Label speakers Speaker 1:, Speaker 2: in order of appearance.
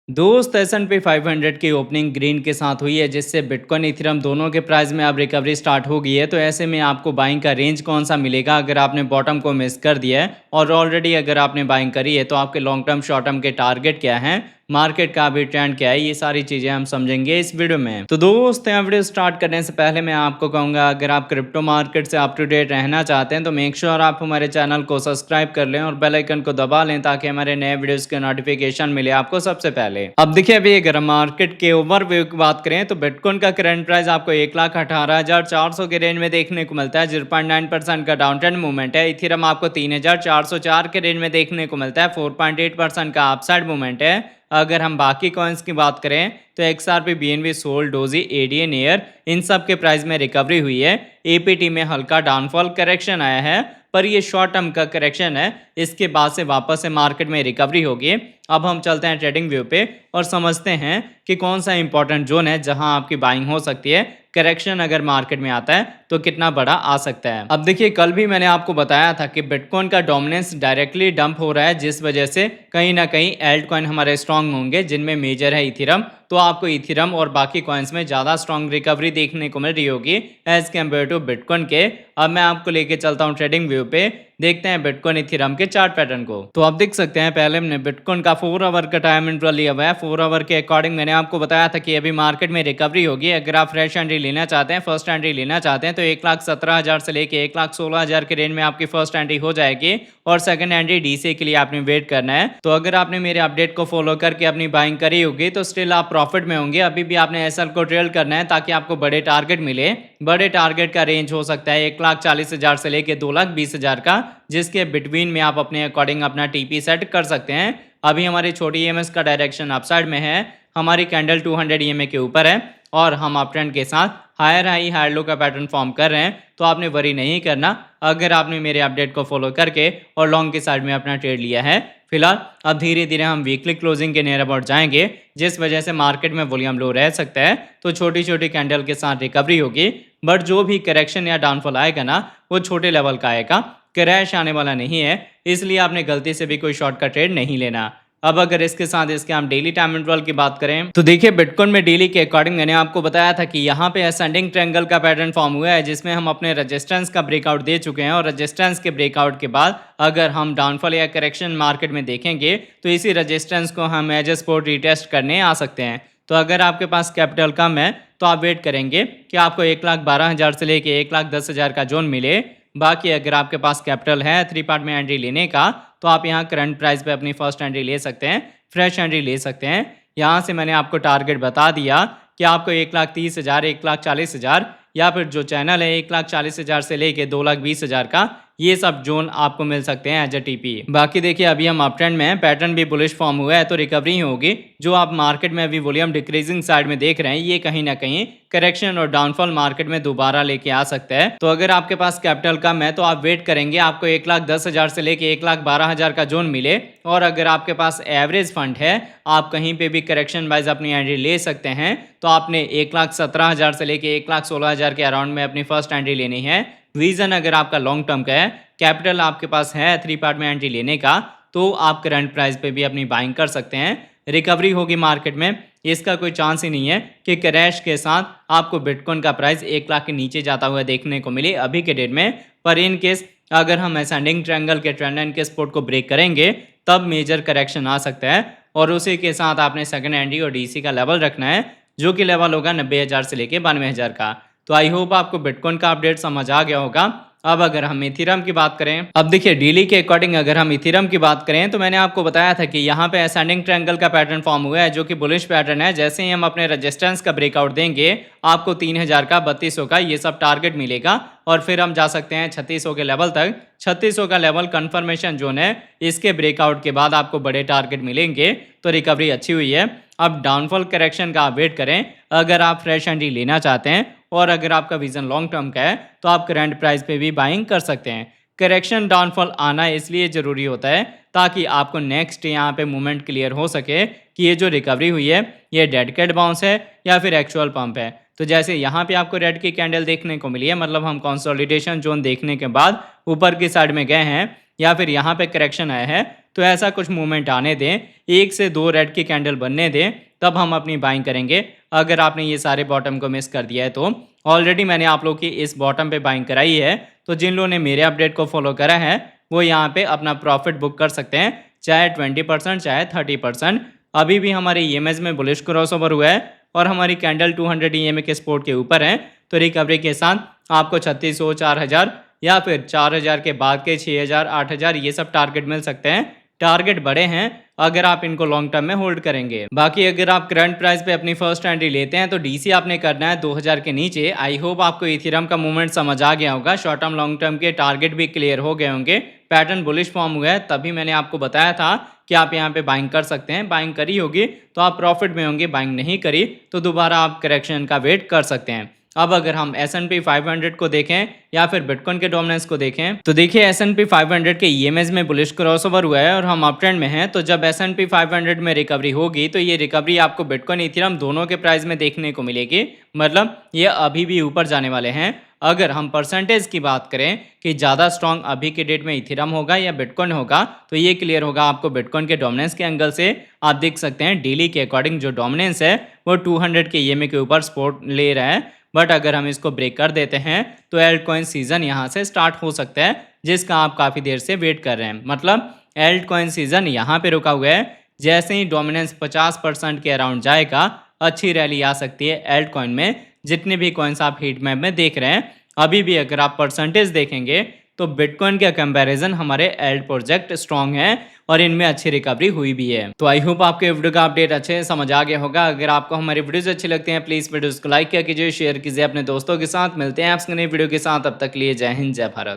Speaker 1: दोस्त S&P 500 की opening green के साथ हुई है, जिससे बिटकॉइन इथेरियम दोनों के प्राइस में अब रिकवरी स्टार्ट हो गई है। तो ऐसे में आपको बाइंग का रेंज कौन सा मिलेगा अगर आपने बॉटम को मिस कर दिया है, और ऑलरेडी अगर आपने बाइंग करी है तो आपके लॉन्ग टर्म शॉर्ट टर्म के टारगेट क्या है, मार्केट का अभी ट्रेंड क्या है, ये सारी चीजें हम समझेंगे इस वीडियो में। तो दोस्त वीडियो स्टार्ट करने से पहले मैं आपको कहूंगा, अगर आप क्रिप्टो मार्केट से अप टू डेट रहना चाहते हैं तो मेक श्योर आप हमारे चैनल को सब्सक्राइब कर लें और बेल आइकन को दबा लें, ताकि हमारे नए वीडियोस के नोटिफिकेशन मिले आपको सबसे पहले। अब देखिए, अभी अगर हम मार्केट के ओवरव्यू की बात करें तो बिटकॉइन का करंट प्राइस आपको 1,18,400 के रेंज में देखने को मिलता है। 0.9% का डाउन ट्रेंड मूवमेंट है। इथेरियम आपको 3,404 के रेंज में देखने को मिलता है। 4.8% का अपसाइड मूवमेंट है। अगर हम बाकी कॉइन्स की बात करें तो XRP, BNB, Sol, Doge, ADN, एयर, इन सब के प्राइस में रिकवरी हुई है। APT में हल्का डाउनफॉल करेक्शन आया है, पर ये शॉर्ट टर्म का करेक्शन है। इसके बाद से वापस से मार्केट में रिकवरी होगी। अब हम चलते हैं ट्रेडिंग व्यू पे और समझते हैं कि कौन सा इंपॉर्टेंट जोन है जहां आपकी बाइंग हो सकती है। करेक्शन अगर मार्केट में आता है तो कितना बड़ा आ सकता है। अब देखिए, कल भी मैंने आपको बताया था कि बिटकॉइन का डोमिनेंस डायरेक्टली डंप हो रहा है, जिस वजह से कहीं ना कहीं एल्ट कॉइन हमारे स्ट्रांग होंगे, जिनमें मेजर है इथेरियम। तो आपको इथेरियम और बाकी कॉइन्स में ज्यादा स्ट्रांग रिकवरी देखने को मिल रही होगी एज कम्पेयर टू बिटकॉइन के। अब मैं आपको लेके चलता हूँ ट्रेडिंग व्यू पे। देखते हैं बिटकॉइन इथेरियम के चार्ट पैटर्न को। तो आप देख सकते हैं, पहले हमने बिटकॉइन का 4 आवर का टाइम इंटरवल लिया हुआ है। 4 आवर के अकॉर्डिंग मैंने आपको बताया था कि अभी मार्केट में रिकवरी होगी। अगर आप फ्रेश एंट्री लेना चाहते हैं, फर्स्ट एंट्री लेना चाहते हैं, तो 1,17,000 से लेके 1,16,000 के रेंज में आपकी फर्स्ट एंट्री हो जाएगी, और सेकंड एंट्री डीसी के लिए आपने वेट करना है। तो अगर आपने मेरे अपडेट को फॉलो करके अपनी बाइंग करी होगी तो स्टिल आप प्रॉफिट में होंगे। अभी भी आपने एसएल को ट्रेल करना है ताकि आपको बड़े टारगेट मिले। बड़े टारगेट का रेंज हो सकता है 1,40,000 से लेके 2,20,000 का, जिसके बिटवीन में आप अपने अकॉर्डिंग अपना टीपी सेट कर सकते हैं। अभी हमारी छोटी ईएमएस का डायरेक्शन अपसाइड में है। हमारी कैंडल 200 ईएमए के ऊपर है और हम अप ट्रेंड के साथ हायर हाई हायर लो का पैटर्न फॉर्म कर रहे हैं। तो आपने वरी नहीं करना अगर आपने मेरे अपडेट को फॉलो करके और लॉन्ग के साइड में अपना ट्रेड लिया है। फिलहाल अब धीरे धीरे हम वीकली क्लोजिंग के नियर अबाउट जाएंगे, जिस वजह से मार्केट में वॉल्यूम लो रह सकता है। तो छोटी छोटी कैंडल के साथ रिकवरी होगी, बट जो भी करेक्शन या डाउनफॉल आएगा ना, वो छोटे लेवल का आएगा, क्रैश आने वाला नहीं है। इसलिए आपने गलती से भी कोई शॉर्ट का ट्रेड नहीं लेना। अब अगर इसके साथ इसके हम डेली टाइम इंटरवल की बात करें तो देखिए, बिटकॉइन में डेली के अकॉर्डिंग मैंने आपको बताया था कि यहाँ पे असेंडिंग ट्रायंगल का पैटर्न फॉर्म हुआ है, जिसमें हम अपने रेजिस्टेंस का ब्रेकआउट दे चुके हैं। और रेजिस्टेंस के ब्रेकआउट के बाद अगर हम डाउनफॉल या करेक्शन मार्केट में देखेंगे तो इसी रेजिस्टेंस को हम एज ए सपोर्ट रीटेस्ट करने आ सकते हैं। तो अगर आपके पास कैपिटल कम है तो आप वेट करेंगे कि आपको 1,12,000 से लेके 1,10,000 का जोन मिले। बाकी अगर आपके पास कैपिटल है 3 पार्ट में एंट्री लेने का, तो आप यहाँ करंट प्राइस पे अपनी फर्स्ट एंट्री ले सकते हैं, फ्रेश एंट्री ले सकते हैं। यहाँ से मैंने आपको टारगेट बता दिया कि आपको 1,30,000, 1,40,000 या फिर जो चैनल है 1,40,000 से लेके 2,20,000 का, ये सब जोन आपको मिल सकते हैं एज ए टीपी। बाकी देखिए, अभी हम अप ट्रेंड में हैं, पैटर्न भी बुलिश फॉर्म हुआ है, तो रिकवरी ही होगी। जो आप मार्केट में अभी वॉल्यूम डिक्रीजिंग साइड में देख रहे हैं, ये कहीं ना कहीं करेक्शन और डाउनफॉल मार्केट में दोबारा लेके आ सकता है। तो अगर आपके पास कैपिटल कम है तो आप वेट करेंगे आपको 1,10,000 से लेके 1,12,000 का जोन मिले। और अगर आपके पास एवरेज फंड है, आप कहीं पे भी करेक्शन वाइज अपनी एंट्री ले सकते हैं। तो आपने 1,17,000 से लेके 1,16,000 के अराउंड में अपनी फर्स्ट एंट्री लेनी है। विजन अगर आपका लॉन्ग टर्म का है, कैपिटल आपके पास है 3 पार्ट में एंट्री लेने का, तो आप करंट प्राइस पे भी अपनी बाइंग कर सकते हैं। रिकवरी होगी मार्केट में, इसका कोई चांस ही नहीं है कि क्रैश के साथ आपको बिटकॉइन का प्राइस 1,00,000 के नीचे जाता हुआ देखने को मिले अभी के डेट में। पर इन केस अगर हम असेंडिंग ट्रायंगल के ट्रेंड लाइन के सपोर्ट को ब्रेक करेंगे, तब मेजर करेक्शन आ सकता है। और उसी के साथ आपने सेकंड एंट्री और डीसी का लेवल रखना है, जो कि लेवल होगा 90,000 से लेके 92,000 का। तो आई होप आपको बिटकॉइन का अपडेट समझ आ गया होगा। अब अगर हम इथेरियम की बात करें, अब देखिए डेली के अकॉर्डिंग अगर हम इथेरियम की बात करें तो मैंने आपको बताया था कि यहाँ पे असेंडिंग ट्रायंगल का पैटर्न फॉर्म हुआ है, जो कि बुलिश पैटर्न है। जैसे ही हम अपने रेजिस्टेंस का ब्रेकआउट देंगे, आपको 3,000 का, 3,200 का, ये सब टारगेट मिलेगा। और फिर हम जा सकते हैं 3,600 के लेवल तक। 3,600 का लेवल कंफर्मेशन जोन है। इसके ब्रेकआउट के बाद आपको बड़े टारगेट मिलेंगे। तो रिकवरी अच्छी हुई है। अब डाउनफॉल करेक्शन का आप वेट करें अगर आप फ्रेश एंट्री लेना चाहते हैं। और अगर आपका विजन लॉन्ग टर्म का है तो आप करंट प्राइस पे भी बाइंग कर सकते हैं। करेक्शन डाउनफॉल आना इसलिए ज़रूरी होता है ताकि आपको नेक्स्ट यहाँ पे मूवमेंट क्लियर हो सके कि ये जो रिकवरी हुई है ये डेड कैट बाउंस है या फिर एक्चुअल पंप है। तो जैसे यहाँ पे आपको रेड की कैंडल देखने को मिली है, मतलब हम कंसोलिडेशन जोन देखने के बाद ऊपर की साइड में गए हैं, या फिर यहाँ पे करेक्शन आया है, तो ऐसा कुछ मूवमेंट आने दें, 1 से 2 रेड की कैंडल बनने दें, तब हम अपनी बाइंग करेंगे। अगर आपने ये सारे बॉटम को मिस कर दिया है तो ऑलरेडी मैंने आप लोग की इस बॉटम पे बाइंग कराई है, तो जिन लोगों ने मेरे अपडेट को फॉलो करा है वो यहाँ पे अपना प्रॉफिट बुक कर सकते हैं, चाहे 20% चाहे 30%। अभी भी हमारे ईएमएस में बुलिश क्रॉसओवर हुआ है और हमारी कैंडल 200 ईएमए के सपोर्ट के ऊपर है, तो रिकवरी के साथ आपको 3600, 4000 या फिर 4000 के बाद के 6000, 8000 ये सब टारगेट मिल सकते हैं। टारगेट बड़े हैं अगर आप इनको लॉन्ग टर्म में होल्ड करेंगे। बाकी अगर आप करंट प्राइस पे अपनी फर्स्ट एंट्री लेते हैं तो डीसी आपने करना है 2000 के नीचे। आई होप आपको इथेरियम का मूवमेंट समझ आ गया होगा, शॉर्ट टर्म लॉन्ग टर्म के टारगेट भी क्लियर हो गए होंगे, पैटर्न बुलिश फॉर्म हुआ है, तभी मैंने आपको बताया था कि आप यहाँ पे बाइंग कर सकते हैं। बाइंग करी होगी तो आप प्रॉफिट में होंगे, बाइंग नहीं करी तो दोबारा आप करेक्शन का वेट कर सकते हैं। अब अगर हम S&P 500 को देखें या फिर बिटकॉइन के डोमिनेंस को देखें तो देखिए S&P 500 के ईएमएस में बुलिश क्रॉसओवर हुआ है और हम अप ट्रेंड में हैं। तो जब S&P 500 में रिकवरी होगी तो ये रिकवरी आपको बिटकॉइन इथेरियम दोनों के प्राइस में देखने को मिलेगी, मतलब ये अभी भी ऊपर जाने वाले हैं। अगर हम परसेंटेज की बात करें कि ज़्यादा स्ट्रॉन्ग अभी के डेट में इथेरियम होगा या बिटकॉइन होगा, तो ये क्लियर होगा आपको बिटकॉइन के डोमिनेंस के एंगल से। आप देख सकते हैं डेली के अकॉर्डिंग जो डोमिनेंस है वो 200 के ईएमए के ऊपर सपोर्ट ले रहा है, बट अगर हम इसको ब्रेक कर देते हैं तो एल्ट कॉइन सीजन यहाँ से स्टार्ट हो सकता है, जिसका आप काफ़ी देर से वेट कर रहे हैं। मतलब एल्ट कॉइन सीजन यहाँ पे रुका हुआ है, जैसे ही डोमिनेंस 50% के अराउंड जाएगा अच्छी रैली आ सकती है एल्ट कॉइन में। जितने भी कॉइन्स आप हीट मैप में देख रहे हैं, अभी भी अगर आप परसेंटेज देखेंगे तो बिटकॉइन के कंपैरिजन हमारे एल्ट प्रोजेक्ट स्ट्रॉन्ग है और इनमें अच्छी रिकवरी हुई भी है। तो आई होप आपके वीडियो का अपडेट अच्छे से समझ आ गया होगा। अगर आपको हमारी वीडियोस अच्छी लगती हैं प्लीज़ वीडियोस को लाइक किया कीजिए, शेयर कीजिए अपने दोस्तों के साथ। मिलते हैं आपसे नई वीडियो के साथ, तब तक लिए जय हिंद जय भारत।